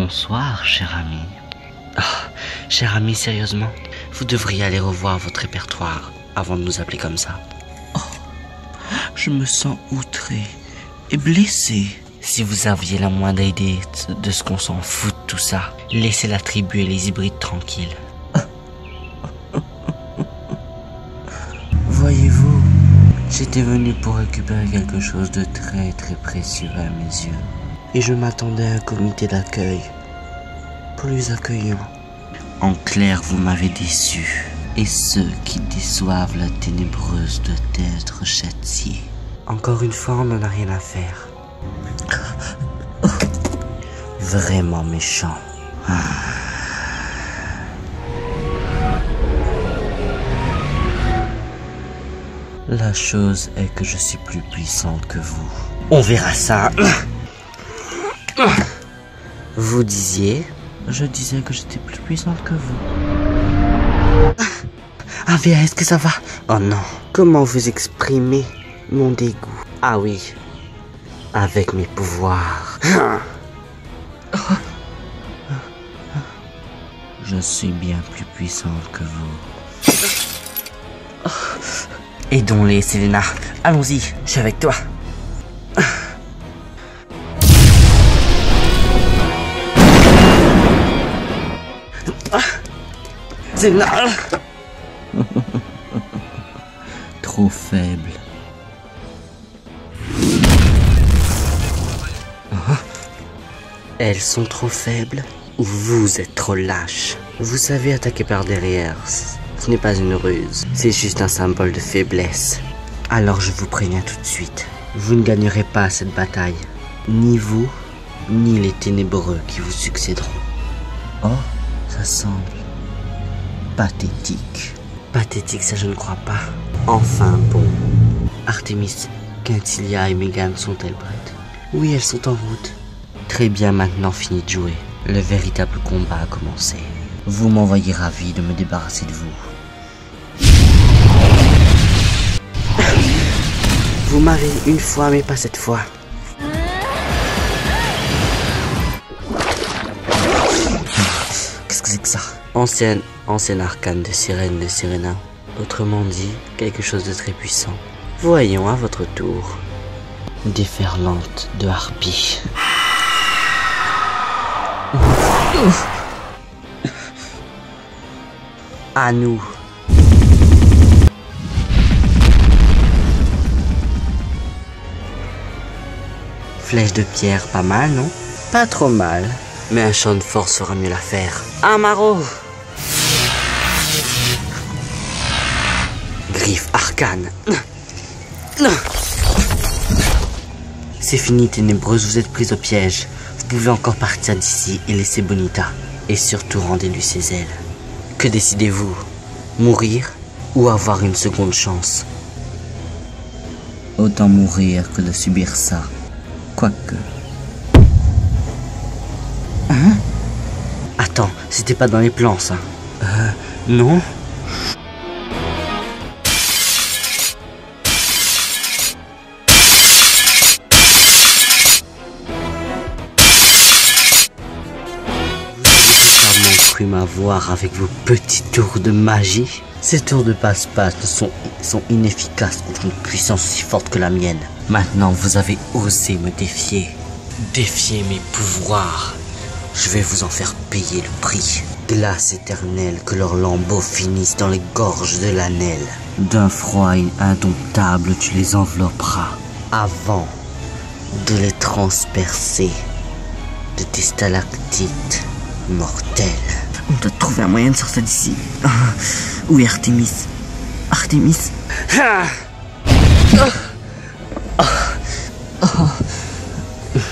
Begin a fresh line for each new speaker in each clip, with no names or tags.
Bonsoir, cher ami. Cher ami, sérieusement, vous devriez aller revoir votre répertoire avant de nous appeler comme ça. Je me sens outré et blessé. Si vous aviez la moindre idée de ce qu'on s'en fout de tout ça, laissez la tribu et les hybrides tranquilles. Voyez-vous, j'étais venu pour récupérer quelque chose de très précieux à mes yeux. Et je m'attendais à un comité d'accueil plus accueillant. En clair, vous m'avez déçu. Et ceux qui déçoivent la ténébreuse doivent être châtiés. Encore une fois, on n'en a rien à faire. Vraiment méchant. La chose est que je suis plus puissante que vous. On verra ça. Vous disiez? Je disais que j'étais plus puissante que vous. Ah, Véa, est-ce que ça va? Oh non. Comment vous exprimez mon dégoût? Ah oui. Avec mes pouvoirs. Je suis bien plus puissante que vous. Aidons-les, Selena. Allons-y, je suis avec toi. Selena. Trop faible. Elles sont trop faibles ou vous êtes trop lâche? Vous savez attaquer par derrière. Ce n'est pas une ruse, c'est juste un symbole de faiblesse. Alors je vous préviens tout de suite, vous ne gagnerez pas cette bataille. Ni vous, ni les ténébreux qui vous succéderont. Oh, ça semble pathétique. Pathétique, ça je ne crois pas. Enfin bon. Artemis, Quintilia et Megan sont-elles prêtes? Oui, elles sont en route. Très bien, maintenant fini de jouer. Le véritable combat a commencé. Vous m'envoyez ravi de me débarrasser de vous. Vous m'avez une fois, mais pas cette fois. Qu'est-ce que c'est que ça? Ancienne arcane de sirène de Serena. Autrement dit, quelque chose de très puissant. Voyons à votre tour. Déferlante de harpie. À nous. Flèche de pierre, pas mal, non? Pas trop mal. Mais un champ de force fera mieux l'affaire. Un maraud. Griffe arcane. C'est fini, ténébreuse, vous êtes prise au piège. Vous pouvez encore partir d'ici et laisser Bonita. Et surtout, rendez-lui ses ailes. Que décidez-vous? Mourir ou avoir une seconde chance? Autant mourir que de subir ça. Quoique... Hein? Attends, c'était pas dans les plans, ça. Non? Cru m'avoir avec vos petits tours de magie. Ces tours de passe-passe sont inefficaces contre une puissance aussi forte que la mienne. Maintenant, vous avez osé me défier. Défier mes pouvoirs. Je vais vous en faire payer le prix. Glace éternelle, que leurs lambeaux finissent dans les gorges de l'Anel. D'un froid indomptable, tu les envelopperas. Avant de les transpercer de tes stalactites mortelles. On doit trouver un moyen de sortir d'ici. Où est Artemis? Artemis?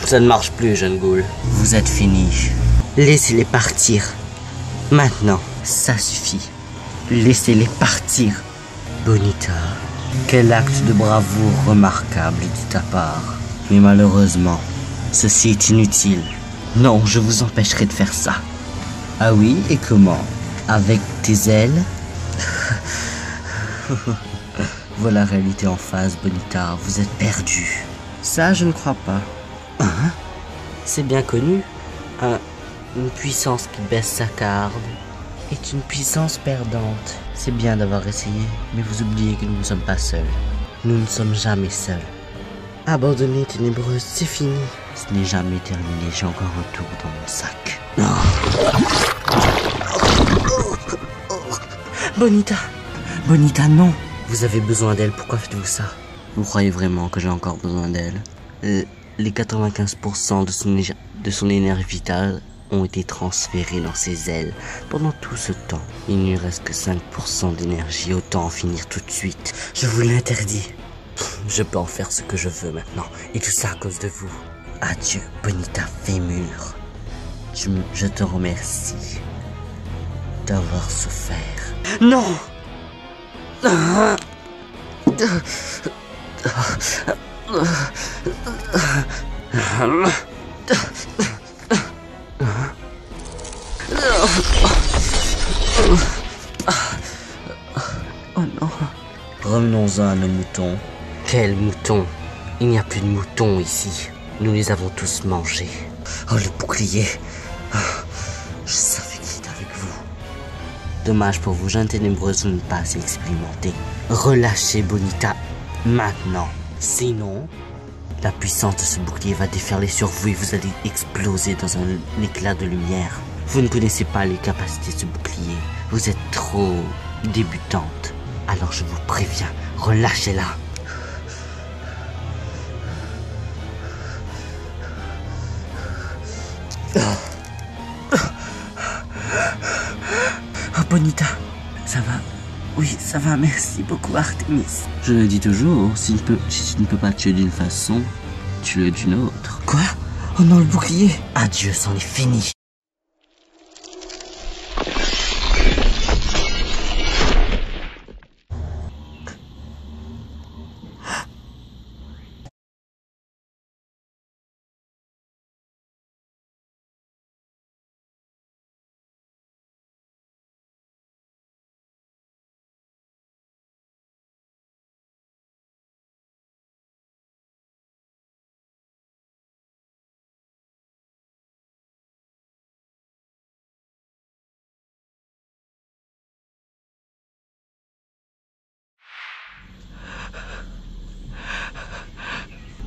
Ça ne marche plus, jeune Ghoul. Vous êtes fini. Laissez-les partir. Maintenant, ça suffit. Laissez-les partir. Bonita, quel acte de bravoure remarquable de ta part. Mais malheureusement, ceci est inutile. Non, je vous empêcherai de faire ça. Ah oui, et comment? Avec tes ailes? Voilà la réalité en face, Bonita. Vous êtes perdu. Ça, je ne crois pas. Hein? C'est bien connu. Une puissance qui baisse sa garde est une puissance perdante. C'est bien d'avoir essayé, mais vous oubliez que nous ne sommes pas seuls. Nous ne sommes jamais seuls. Abandonner ténébreuse, c'est fini. Ce n'est jamais terminé, j'ai encore un tour dans mon sac. Bonita! Bonita, non! Vous avez besoin d'elle, pourquoi faites-vous ça? Vous croyez vraiment que j'ai encore besoin d'elle? Les 95% de son énergie vitale ont été transférés dans ses ailes. Pendant tout ce temps, il ne lui reste que 5% d'énergie, autant en finir tout de suite. Je vous l'interdis. Je peux en faire ce que je veux maintenant, et tout ça à cause de vous. Adieu, Bonita Fémur. Je te remercie d'avoir souffert. Non! Oh non. Revenons-en à nos moutons. Quels moutons? Il n'y a plus de moutons ici. Nous les avons tous mangés. Oh, le bouclier. Je savais qu'il était avec vous. Dommage pour vous, jeunes ténébreuses, vous n'êtes pas assez expérimentés. Relâchez Bonita maintenant. Sinon, la puissance de ce bouclier va déferler sur vous et vous allez exploser dans un éclat de lumière. Vous ne connaissez pas les capacités de ce bouclier. Vous êtes trop débutante. Alors je vous préviens, relâchez-la. Oh, Bonita, ça va? Oui, ça va, merci beaucoup, Artemis. Je le dis toujours, si tu ne peux pas tuer d'une façon, tue-le d'une autre. Quoi? Oh non, le bouclier! Adieu, c'en est fini.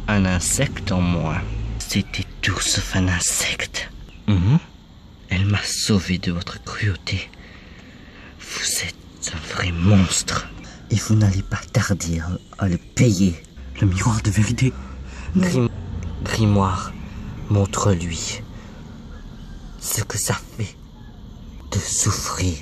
Un insecte en moi. C'était tout sauf un insecte. Elle m'a sauvé de votre cruauté. Vous êtes un vrai monstre. Et vous n'allez pas tarder à le payer. Le miroir de vérité. Grimoire, montre-lui ce que ça fait de souffrir.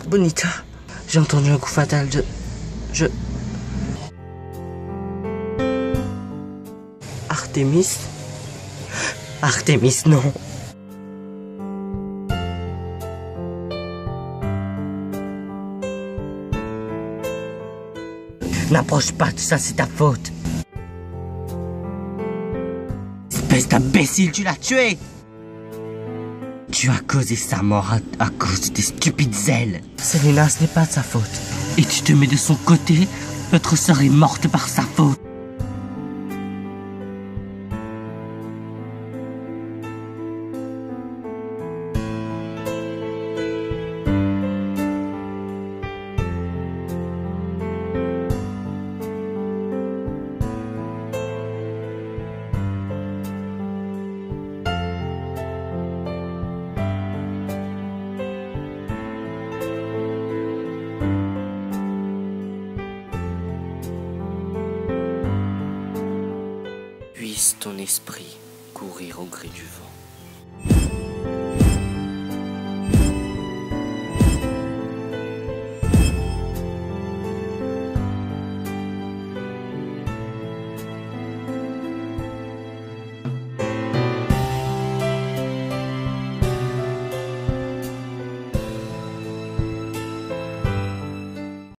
Bonita, j'ai entendu un coup fatal, Artemis? Artemis, non. N'approche pas, tout ça c'est ta faute. Espèce d'imbécile, tu l'as tué! Tu as causé sa mort à cause de tes stupides ailes. Selena, ce n'est pas de sa faute. Et tu te mets de son côté? Notre sœur est morte par sa faute. Puisse ton esprit courir au gré du vent.